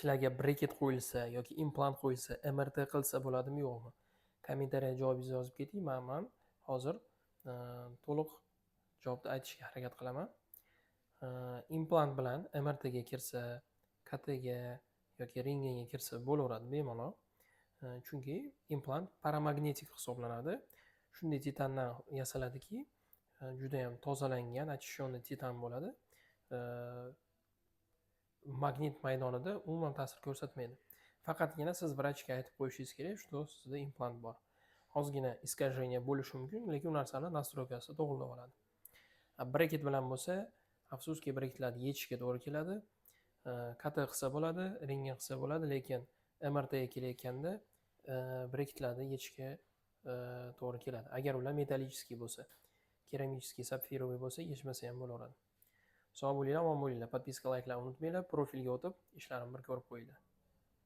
shularga braket qo'yilsa yoki implant qo'yilsa MRT qilsa bo'ladimi yo'qmi? Kommentariyga javobingizni yozib keting. Men hozir to'liq javobni aytishga harakat qilaman. Implant bilan MRT ga kirsa, KT ga yoki rentgenga kirsa bo'laveradi bemalol. Chunki implant paramagnetik hisoblanadi. Shunday titandan yasaladiki, juda ham tozalangan, очищенный titan bo'ladi. Magnit maydonida umuman ta'sir ko'rsatmaydi. Faqatgina siz vrachga aytib qo'yishingiz kerak, что sizda implant bor. Ozgina искажение bo'lishi mumkin, lekin u narsani nastroykasi to'g'rilab oladi. Braket bilan bo'lsa, afsuski breketlarni yechishga to'g'ri keladi. KT qilsa bo'ladi, rentgen qilsa bo'ladi, lekin MRT ga kelayotganda breketlarni yechishga to'g'ri keladi. Agar ular metallический bo'lsa, keramический, sapfiroviy bo'lsa, yechmasa ham bo'laveradi. Sog' bo'linglar, omon bo'linglar. Podpiska, layklarni unutmanglar. Profilga o'tib, ishlarimni bir ko'rib qo'yinglar.